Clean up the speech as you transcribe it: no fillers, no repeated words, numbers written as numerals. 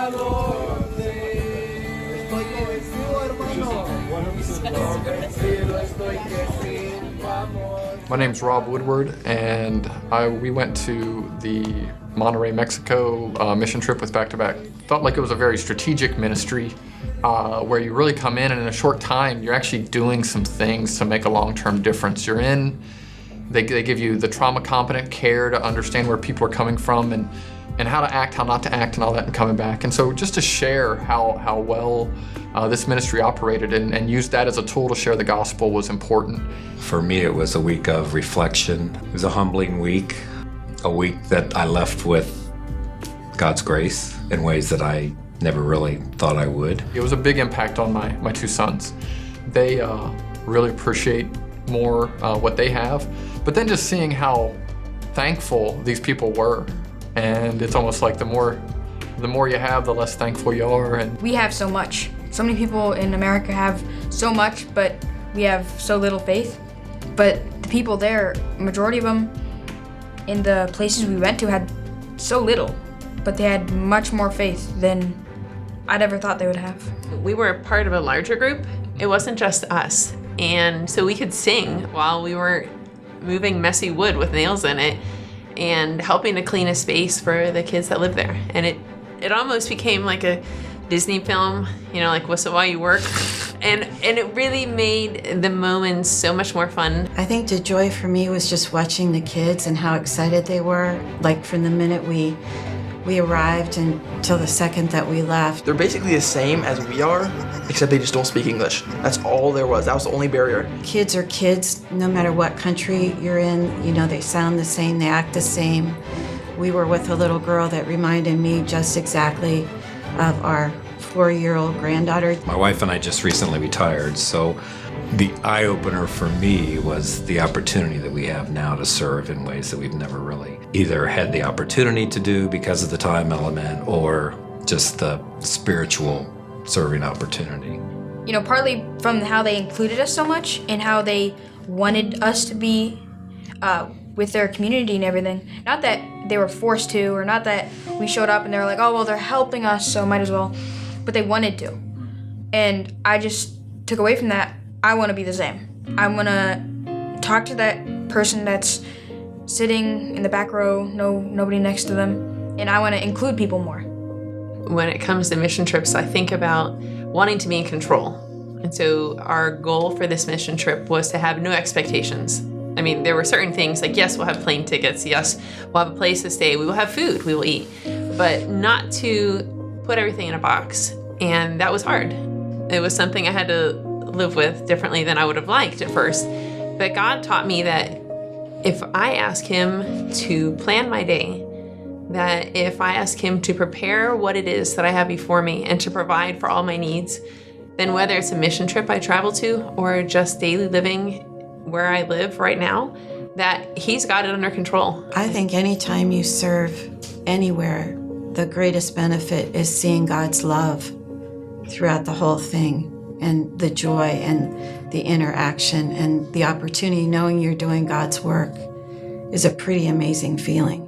My name's Rob Woodward, and we went to the Monterrey, Mexico mission trip with Back to Back. Felt like it was a very strategic ministry where you really come in and in a short time you're actually doing some things to make a long-term difference. They give you the trauma-competent care to understand where people are coming from and how to act, how not to act, and all that, and coming back. And so just to share how well this ministry operated and used that as a tool to share the gospel was important. For me, it was a week of reflection. It was a humbling week, a week that I left with God's grace in ways that I never really thought I would. It was a big impact on my two sons. They really appreciate more what they have, but then just seeing how thankful these people were. And it's almost like the more you have, the less thankful you are. And we have so much. So many people in America have so much, but we have so little faith. But the people there, majority of them in the places we went to had so little, but they had much more faith than I'd ever thought they would have. We were part of a larger group. It wasn't just us. And so we could sing while we were moving messy wood with nails in it and helping to clean a space for the kids that live there. And it almost became like a Disney film, like Whistle While You Work. And it really made the moments so much more fun. I think the joy for me was just watching the kids and how excited they were, like from the minute we arrived until the second that we left. They're basically the same as we are, except they just don't speak English. That's all there was. That was the only barrier. Kids are kids, no matter what country you're in. They sound the same, they act the same. We were with a little girl that reminded me just exactly of our 4-year-old granddaughter. My wife and I just recently retired, so the eye-opener for me was the opportunity that we have now to serve in ways that we've never really either had the opportunity to do because of the time element or just the spiritual serving opportunity. Partly from how they included us so much and how they wanted us to be with their community and everything. Not that they were forced to, or not that we showed up and they were like, oh, well, they're helping us, so might as well. But they wanted to. And I just took away from that, I want to be the same. I want to talk to that person that's sitting in the back row, nobody next to them, and I want to include people more. When it comes to mission trips, I think about wanting to be in control. And so our goal for this mission trip was to have no expectations. I mean, there were certain things like, yes, we'll have plane tickets. Yes, we'll have a place to stay. We will have food. We will eat. But not to put everything in a box. And that was hard. It was something I had to live with differently than I would have liked at first. But God taught me that if I ask Him to plan my day, that if I ask Him to prepare what it is that I have before me and to provide for all my needs, then whether it's a mission trip I travel to or just daily living where I live right now, that He's got it under control. I think anytime you serve anywhere, the greatest benefit is seeing God's love throughout the whole thing, and the joy and the interaction and the opportunity, knowing you're doing God's work, is a pretty amazing feeling.